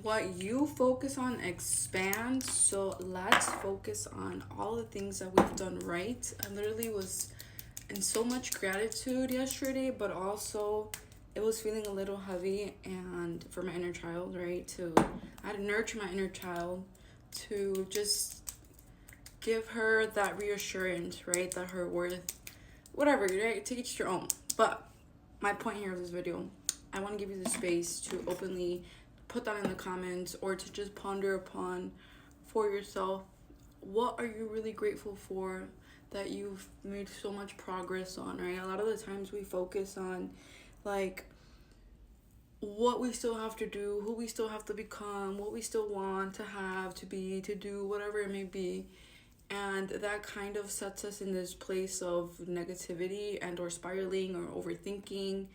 what you focus on expands. So let's focus on all the things that we've done right. I literally was in so much gratitude yesterday, but also it was feeling a little heavy, and for my inner child, right? I had to nurture my inner child to just give her that reassurance, right? That her worth, whatever, right? To each your own. But my point here of this video, I want to give you the space to openly put that in the comments, or to just ponder upon for yourself, what are you really grateful for that you've made so much progress on, right? A lot of the times we focus on like what we still have to do, who we still have to become, what we still want to have, to be, to do, whatever it may be. And that kind of sets us in this place of negativity and or spiraling or overthinking.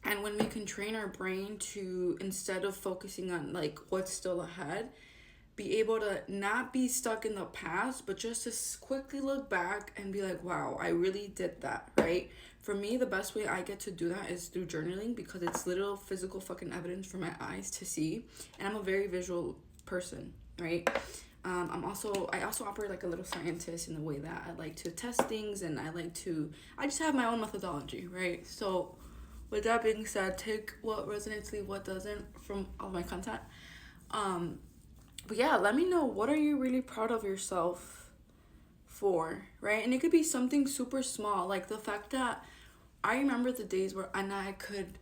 And when we can train our brain to, instead of focusing on like what's still ahead, be able to not be stuck in the past, but just to quickly look back and be like, wow, I really did that, right? For me, the best way I get to do that is through journaling, because it's literal physical fucking evidence for my eyes to see. And I'm a very visual person, right? I also operate like a little scientist in the way that I like to test things, and I just have my own methodology, right? So with that being said, take what resonates, leave what doesn't from all my content. But yeah, let me know, what are you really proud of yourself for, right? And it could be something super small, like the fact that I remember the days where I could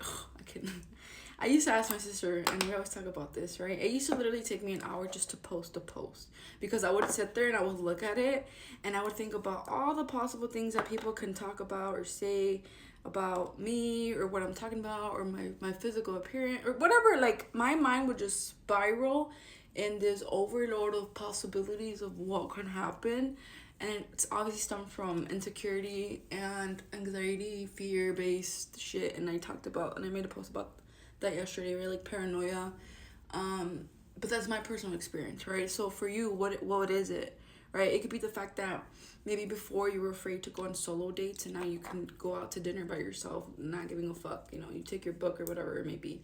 I used to ask my sister, and we always talk about this, right? It used to literally take me an hour just to post a post, because I would sit there and I would look at it and I would think about all the possible things that people can talk about or say about me, or what I'm talking about, or my physical appearance, or whatever. Like, my mind would just spiral in this overload of possibilities of what can happen. And it's obviously stemmed from insecurity and anxiety, fear-based shit. And I made a post about that yesterday, right? Like paranoia. But that's my personal experience, right? So for you, what is it, right? It could be the fact that maybe before you were afraid to go on solo dates, and now you can go out to dinner by yourself, not giving a fuck. You take your book or whatever it may be.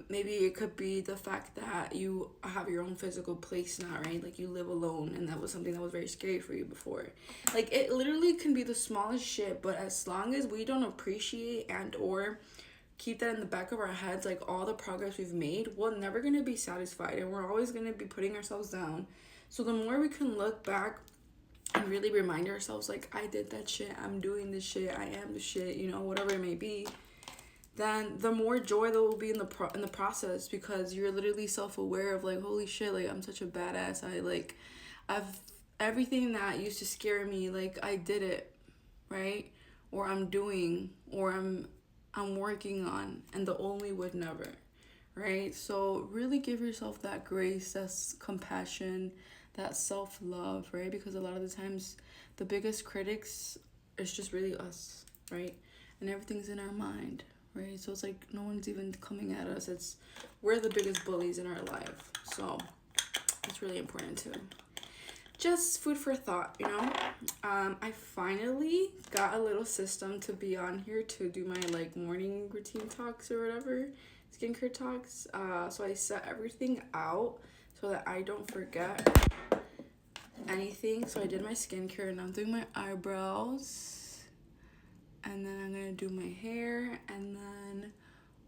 Maybe it could be the fact that you have your own physical place now, right? Like, you live alone, and that was something that was very scary for you before. Like, it literally can be the smallest shit, but as long as we don't appreciate and or keep that in the back of our heads, like all the progress we've made, we're never going to be satisfied, and we're always going to be putting ourselves down. So the more we can look back and really remind ourselves, like, I did that shit, I'm doing this shit, I am the shit, whatever it may be, then the more joy there will be in the process, because you're literally self-aware of, like, holy shit, like, I'm such a badass. I've everything that used to scare me, like, I did it, right? Or I'm doing, or I'm working on, and the only would never, right? So really give yourself that grace, that compassion, that self-love, right? Because a lot of the times the biggest critics is just really us, right? And everything's in our mind, right? So it's like no one's even coming at us. We're the biggest bullies in our life. So it's really important too. Just food for thought, I finally got a little system to be on here to do my like morning routine talks or whatever, skincare talks. So I set everything out so that I don't forget anything. So I did my skincare, and I'm doing my eyebrows, and then I'm gonna do my hair, and then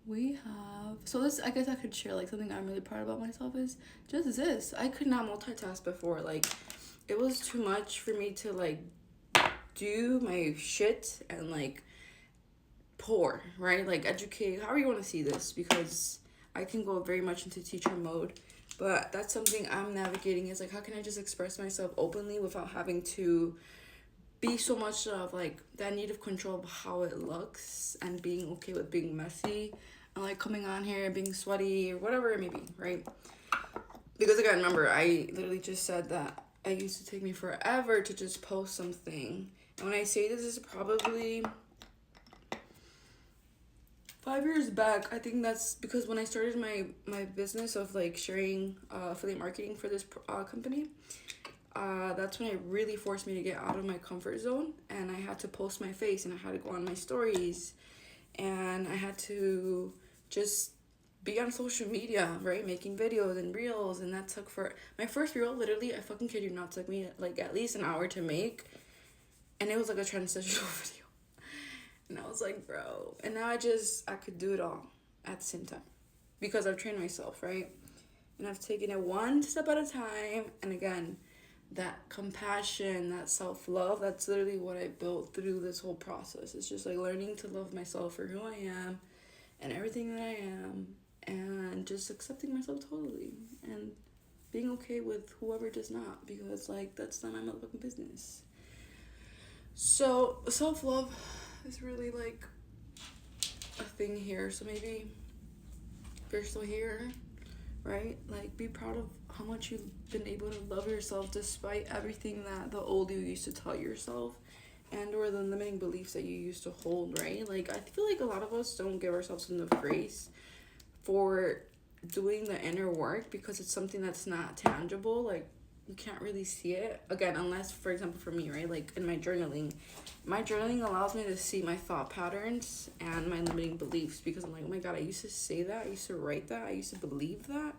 we have, so this, I guess I could share like something I'm really proud about myself is just this. I could not multitask before. Like, it was too much for me to like do my shit and like pour, right? Like, educate, however you want to see this, because I can go very much into teacher mode. But that's something I'm navigating, is like, how can I just express myself openly without having to be so much of like that need of control of how it looks, and being okay with being messy, and like coming on here and being sweaty or whatever it may be, right? Because again, remember, I literally just said that it used to take me forever to just post something. And when I say this is probably 5 years back, I think that's because when I started my business of like sharing affiliate marketing for this company, that's when it really forced me to get out of my comfort zone, and I had to post my face, and I had to go on my stories, and I had to just be on social media, right? Making videos and reels. And that took for my first reel, literally, I fucking kid you not, took me like at least an hour to make. And it was like a transitional video. And I was like, bro. And now I could do it all at the same time. Because I've trained myself, right? And I've taken it one step at a time. And again, that compassion, that self-love, that's literally what I built through this whole process. It's just like learning to love myself for who I am and everything that I am, and just accepting myself totally and being okay with whoever does not, because like that's not my motherfucking business. So self-love is really like a thing here. So maybe if you're still here, right, like be proud of how much you've been able to love yourself despite everything that the old you used to tell yourself and or the limiting beliefs that you used to hold, right? Like I feel like a lot of us don't give ourselves enough grace for doing the inner work because it's something that's not tangible. Like you can't really see it, again, unless, for example, for me, right, like in my journaling allows me to see my thought patterns and my limiting beliefs, because I'm like, oh my god, I used to say that, I used to write that, I used to believe that.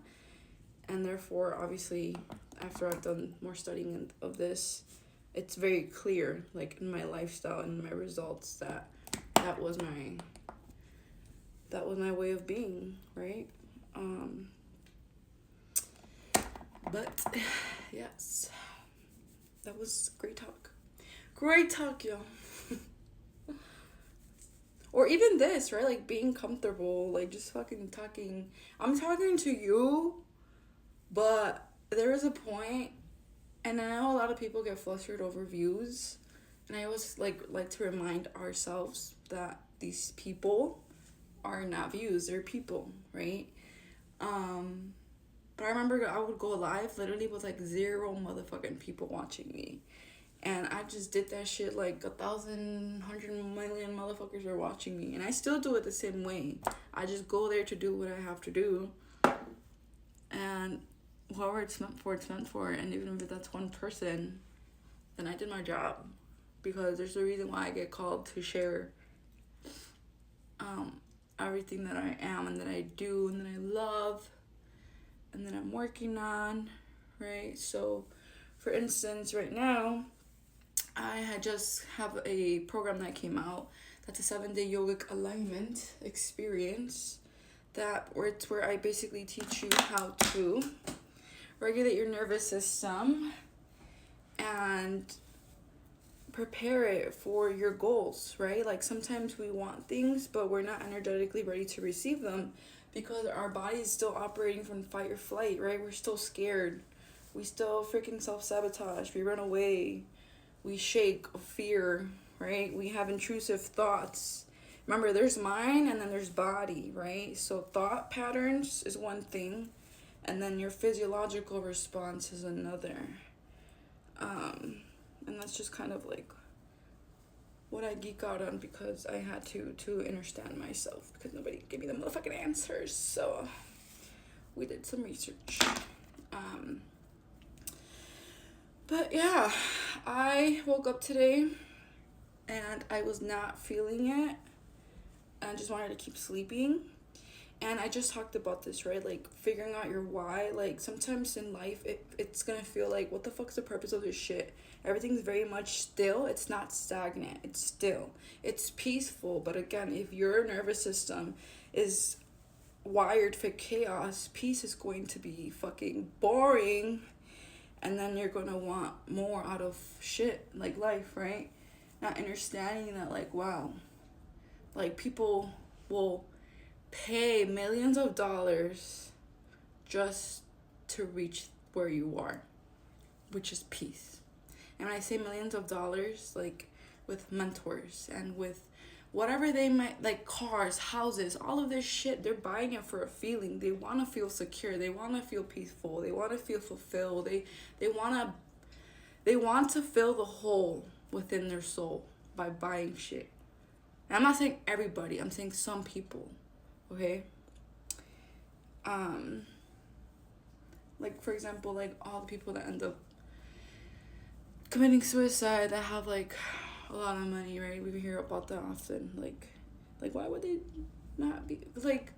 And therefore, obviously, after I've done more studying of this, it's very clear, like in my lifestyle and my results, that was my way of being, right? But yes, that was great talk, y'all. Or even this, right? Like being comfortable, like just fucking talking. I'm talking to you, but there is a point, and I know a lot of people get flustered over views, and I always like to remind ourselves that these people are not views, they're people, right? But I remember I would go live literally with like 0 motherfucking people watching me. And I just did that shit like 1,000, 100 million motherfuckers were watching me. And I still do it the same way. I just go there to do what I have to do. And whoever it's meant for, it's meant for. And even if that's one person, then I did my job. Because there's a reason why I get called to share everything that I am and that I do and that I love and that I'm working on, right? So, for instance, right now, I had just have a program that came out that's a 7-day yogic alignment experience it's where I basically teach you how to regulate your nervous system and prepare it for your goals, right? Like sometimes we want things, but we're not energetically ready to receive them because our body is still operating from fight or flight, right? We're still scared. We still freaking self-sabotage. We run away. We shake of fear, right? We have intrusive thoughts. Remember, there's mind and then there's body, right? So thought patterns is one thing, and then your physiological response is another. And that's just kind of like what I geek out on because I had to understand myself because nobody gave me the motherfucking answers. So we did some research. But yeah, I woke up today and I was not feeling it. And I just wanted to keep sleeping. And I just talked about this, right? Like figuring out your why. Like sometimes in life, it's gonna feel like, what the fuck's the purpose of this shit? Everything's very much still. It's not stagnant. It's still. It's peaceful. But again, if your nervous system is wired for chaos, peace is going to be fucking boring. And then you're gonna want more out of shit, like life, right? Not understanding that, like, wow. Like people will pay millions of dollars just to reach where you are, which is peace. And when I say millions of dollars, like with mentors and with whatever they might, like cars, houses, all of this shit, they're buying it for a feeling. They want to feel secure. They want to feel peaceful. They want to feel fulfilled. They want to fill the hole within their soul by buying shit. And I'm not saying everybody. I'm saying some people. Okay? Like, for example, like, all the people that end up committing suicide that have, like, a lot of money, right? We hear about that often. Like, why would they not be... Like,